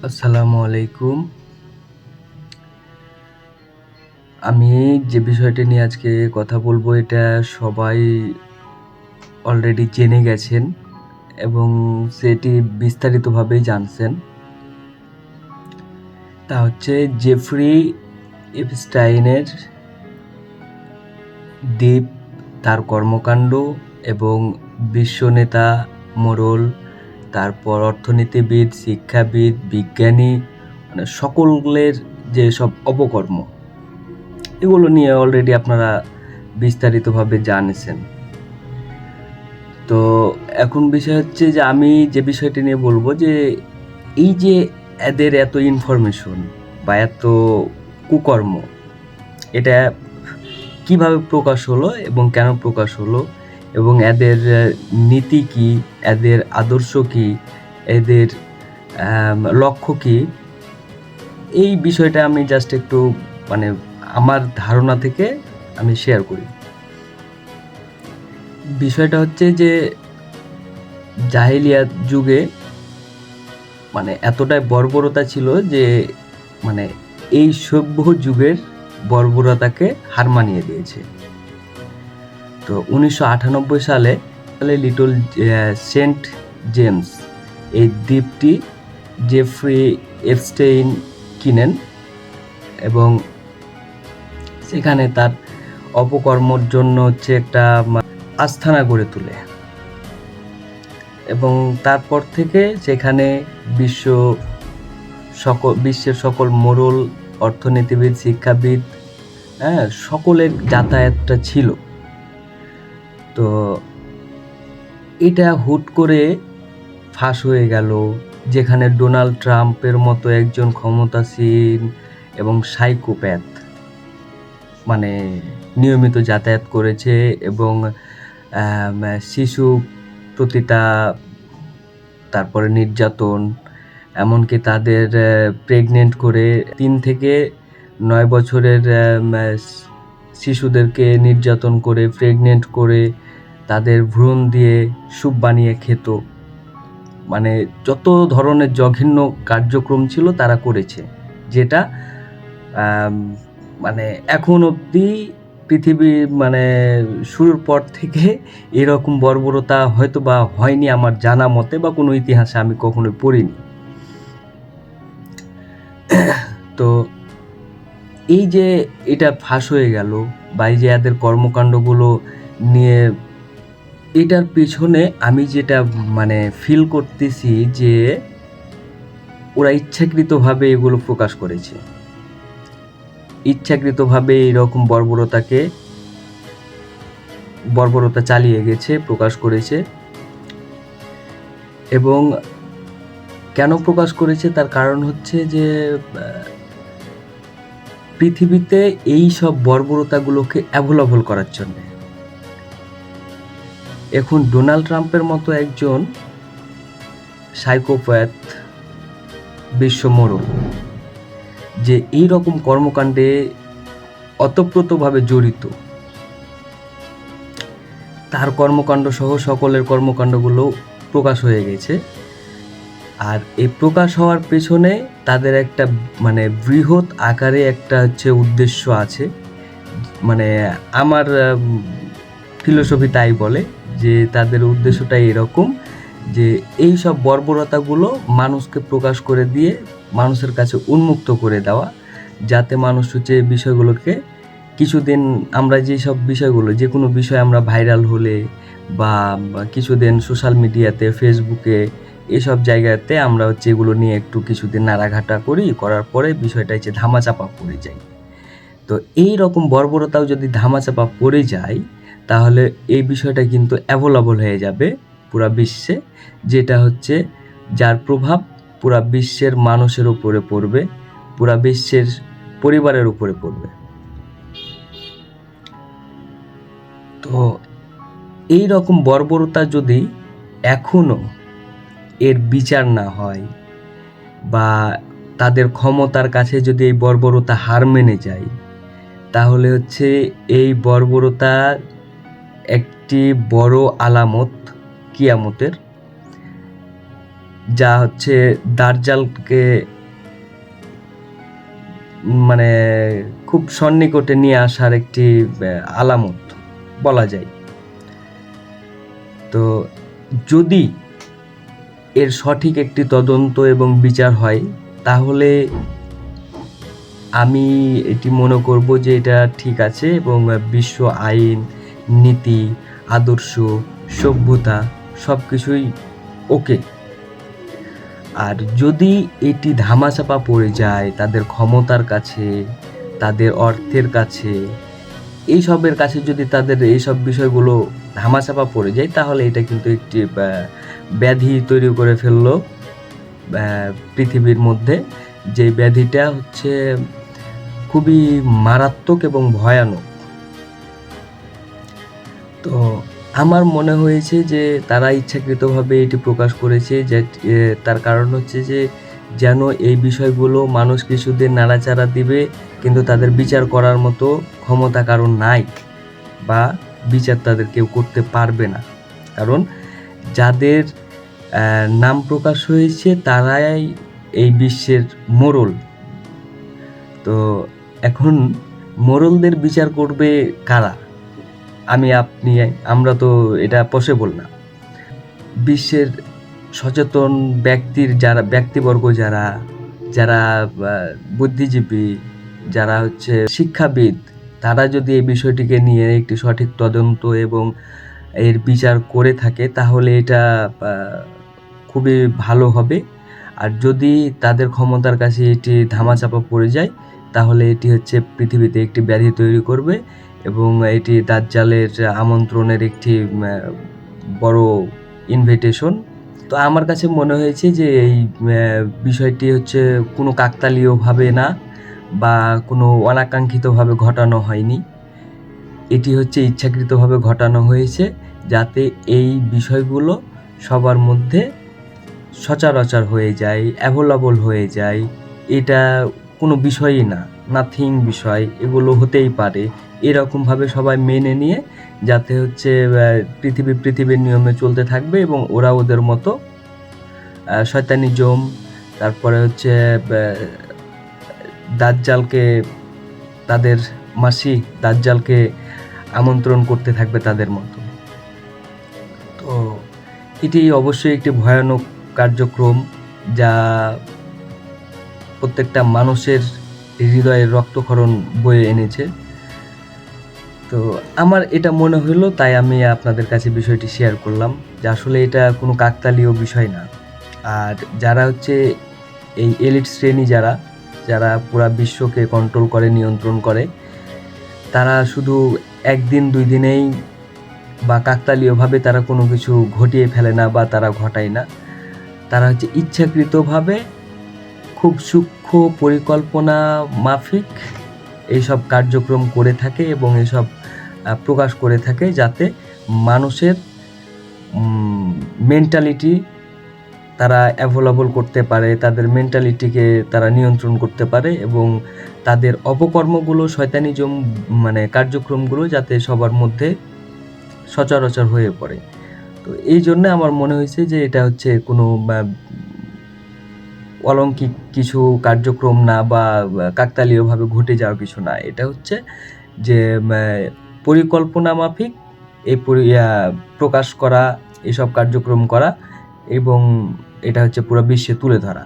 আসসালামু আলাইকুম। আমি যে বিষয়টি নিয়ে আজকে কথা বলবো এটা সবাই অলরেডি জেনে গেছেন এবং সেটি বিস্তারিতভাবেই জানছেন। তা হচ্ছে জেফ্রি এপস্টাইনের দ্বীপ, তার কর্মকাণ্ড এবং বিশ্বনেতা, মোড়ল, তারপর অর্থনীতিবিদ, শিক্ষাবিদ, বিজ্ঞানী মানে সকলের যে সব অপকর্ম এগুলো নিয়ে অলরেডি আপনারা বিস্তারিতভাবে জানেন। তো এখন বিষয় হচ্ছে যে আমি যে বিষয়টি নিয়ে বলবো যে এই যে এদের এত ইনফরমেশন বা এত কুকর্ম, এটা কিভাবে প্রকাশ হলো এবং কেন প্রকাশ হলো এবং এদের নীতি কি, এদের আদর্শ কি, এদের লক্ষ্য কি, এই বিষয়টা আমি জাস্ট একটু মানে আমার ধারণা থেকে আমি শেয়ার করি। বিষয়টা হচ্ছে যে জাহেলিয়াত যুগে মানে এতটাই বর্বরতা ছিল যে মানে এই সভ্য যুগের বর্বরতাকে হার মানিয়ে দিয়েছে। তো 1998 সালে লিটল সেন্ট জেমস এই দ্বীপটি জেফ্রি এপস্টেইন কিনেন এবং সেখানে তার অপকর্মর জন্য হচ্ছে একটা আস্তানা গড়ে তোলে এবং তারপর থেকে সেখানে বিশ্বের সকল মোড়ল, অর্থনীতিবিদ, শিক্ষাবিদ, সকলের যাতায়াতটা ছিল। তো এটা হুট করে ফাঁস হয়ে গেল, যেখানে ডোনাল্ড ট্রাম্পের মতো একজন ক্ষমতাসীন এবং সাইকোপ্যাথ মানে নিয়মিত যাতায়াত করেছে এবং শিশু প্রতিটা, তারপরে নির্যাতন, এমনকি তাদের প্রেগনেন্ট করে 3 থেকে 9 বছরের শিশুদেরকে নির্যাতন করে, প্রেগনেন্ট করে তাদের ভ্রূণ দিয়ে স্যুপ বানিয়ে খেত। মানে যত ধরনের জঘন্য কার্যক্রম ছিল তারা করেছে, যেটা মানে এখন অবধি পৃথিবী মানে শুরুর পর থেকে এরকম বর্বরতা হয়তো বা হয়নি আমার জানা মতে, বা কোনো ইতিহাসে আমি কখনোই পড়িনি। তো এই যে এটা ফাঁস হয়ে গেল বা এই যে এদের কর্মকাণ্ডগুলো নিয়ে, এটার পেছনে আমি যেটা মানে ফিল করতেছি যে ওরা ইচ্ছাকৃতভাবে এগুলো প্রকাশ করেছে, ইচ্ছাকৃতভাবে এরকম বর্বরতা চালিয়ে গেছে, প্রকাশ করেছে। এবং কেন প্রকাশ করেছে তার কারণ হচ্ছে যে পৃথিবীতে এই সব বর্বরতাগুলোকে অ্যাভয়েড করার জন্য এখন ডোনাল্ড ট্রাম্পের মতো একজন সাইকোপ্যাথ বিশ্বমোড়ল যে এই রকম কর্মকাণ্ডে ওতপ্রোতভাবে জড়িত, তার কর্মকাণ্ড সহ সকলের কর্মকাণ্ডগুলো প্রকাশ হয়ে গেছে। আর এই প্রকাশ হওয়ার পেছনে তাদের একটা মানে বৃহৎ আকারে একটা হচ্ছে উদ্দেশ্য আছে। মানে আমার ফিলোসফি তাই বলে যে তাদের উদ্দেশ্যটাই এরকম যে এই সব বর্বরতাগুলো মানুষকে প্রকাশ করে দিয়ে মানুষের কাছে উন্মুক্ত করে দেওয়া, যাতে মানুষ হচ্ছে বিষয়গুলোকে কিছুদিন, আমরা যেসব বিষয়গুলো, যে কোনো বিষয় আমরা ভাইরাল হলে বা কিছুদিন সোশ্যাল মিডিয়াতে, ফেসবুকে, এসব জায়গাতে আমরা হচ্ছে এগুলো নিয়ে একটু কিছুদিন নাড়াঘাটা করার পরে বিষয়টা হচ্ছে ধামাচাপা পড়ে যায়। তো এই রকম বর্বরতাও যদি ধামাচাপা পড়ে যায় তাহলে এই বিষয়টা কিন্তু অ্যাভেলেবল হয়ে যাবে পুরা বিশ্বে, যেটা হচ্ছে যার প্রভাব পুরা বিশ্বের মানুষের উপরে পড়বে, পুরা বিশ্বের পরিবারের উপরে পড়বে। তো এই রকম বর্বরতা যদি এখনো এর বিচার না হয় বা তাদের ক্ষমতার কাছে যদি এই বর্বরতা হার মেনে যায়, তাহলে হচ্ছে এই বর্বরতা একটি বড় আলামত কিয়ামতের, যা হচ্ছে দাজ্জালকে মানে খুব সন্নিকটে নিয়ে আসার একটি আলামত বলা যায়। তো যদি এর সঠিক একটি তদন্ত এবং বিচার হয়, তাহলে আমি এটি মনে করব যে এটা ঠিক আছে এবং বিশ্ব আইন, নীতি, আদর্শ, সভ্যতা সব কিছুই ওকে। আর যদি এটি ধামাচাপা পড়ে যায় তাদের ক্ষমতার কাছে, তাদের অর্থের কাছে, এইসবের কাছে যদি তাদের এইসব বিষয়গুলো ধামাচাপা পড়ে যায়, তাহলে এটা কিন্তু একটি ব্যাধি তৈরি করে ফেললো পৃথিবীর মধ্যে, যে ব্যাধিটা হচ্ছে খুবই মারাত্মক এবং ভয়ানক। তো আমার মনে হয়েছে যে তারা ইচ্ছাকৃতভাবে এটি প্রকাশ করেছে, যে তার কারণ হচ্ছে যে যেন এই বিষয়গুলো মানুষ কিছুদের নাড়াচাড়া দিবে, কিন্তু তাদের বিচার করার মতো ক্ষমতা কারণ নাই, বা বিচার তাদের কেউ করতে পারবে না। কারণ যাদের নাম প্রকাশ হয়েছে তারাই এই বিশ্বের মোড়ল। তো এখন মোড়লদের বিচার করবে কারা? আমি, আপনি, আমরা তো এটা পসিবল না। বিশ্বের সচেতন ব্যক্তিবর্গ যারা বুদ্ধিজীবী, যারা হচ্ছে শিক্ষাবিদ, তারা যদি এই বিষয়টিকে নিয়ে একটি সঠিক তদন্ত এবং এর বিচার করে থাকে, তাহলে এটা খুবই ভালো হবে। আর যদি তাদের ক্ষমতার কাছে এটি ধামাচাপা পড়ে যায়, তাহলে এটি হচ্ছে পৃথিবীতে একটি ব্যাধি তৈরি করবে এবং এটি দাজ্জালের আমন্ত্রণের একটি বড় ইনভিটেশন। তো আমার কাছে মনে হয়েছে যে এই বিষয়টি হচ্ছে কোনো কাকতালীয়ভাবে না, বা কোনো অনাকাঙ্ক্ষিতভাবে ঘটানো হয়নি। এটি হচ্ছে ইচ্ছাকৃতভাবে ঘটানো হয়েছে, যাতে এই বিষয়গুলো সবার মধ্যে সচরাচর হয়ে যায়, অ্যাভেলেবল হয়ে যায়। এটা কোনো বিষয়ই না, নাথিং বিষয়, এগুলো হতেই পারে, এরকমভাবে সবাই মেনে নিয়ে যাতে হচ্ছে পৃথিবীর নিয়মে চলতে থাকবে এবং ওরা ওদের মতো শয়তানিজম, তারপরে হচ্ছে দাজ্জালকে, তাদের মাসি দাজ্জালকে আমন্ত্রণ করতে থাকবে তাদের মতো। তো এটি অবশ্যই একটি ভয়ানক কার্যক্রম, যা প্রত্যেকটা মানুষের হৃদয়ের রক্তক্ষরণ বয়ে এনেছে। তো আমার এটা মনে হলো, তাই আমি আপনাদের কাছে বিষয়টি শেয়ার করলাম যে আসলে এটা কোনো কাকতালীয় বিষয় না। আর যারা হচ্ছে এই এলিট শ্রেণী, যারা পুরা বিশ্বকে কন্ট্রোল করে, নিয়ন্ত্রণ করে, তারা শুধু একদিন দুই দিনেই বা কাকতালীয়ভাবে তারা কোনো কিছু ঘটিয়ে ফেলে না, বা তারা ঘটায় না। তারা হচ্ছে ইচ্ছাকৃতভাবে খুব সূক্ষ্ম পরিকল্পনা মাফিক এইসব কার্যক্রম করে থাকে এবং এসব প্রকাশ করে থাকে, যাতে মানুষের মেন্টালিটি তারা অ্যাভেলেবল করতে পারে, তাদের মেন্টালিটিকে তারা নিয়ন্ত্রণ করতে পারে, এবং তাদের অপকর্মগুলো, শয়তানিজম কার্যক্রমগুলো যাতে সবার মধ্যে সচরাচর হয়ে পড়ে। তো এই জন্য আমার মনে হয়েছে যে এটা হচ্ছে কোনো অলৌকিক কিছু কার্যক্রম না, বা কাকতালীয়ভাবে ঘটে যাওয়া কিছু না। এটা হচ্ছে যে পরিকল্পনা মাফিক এই প্রকাশ করা, এসব কার্যক্রম করা, এবং এটা হচ্ছে পুরো বিশ্বে তুলে ধরা।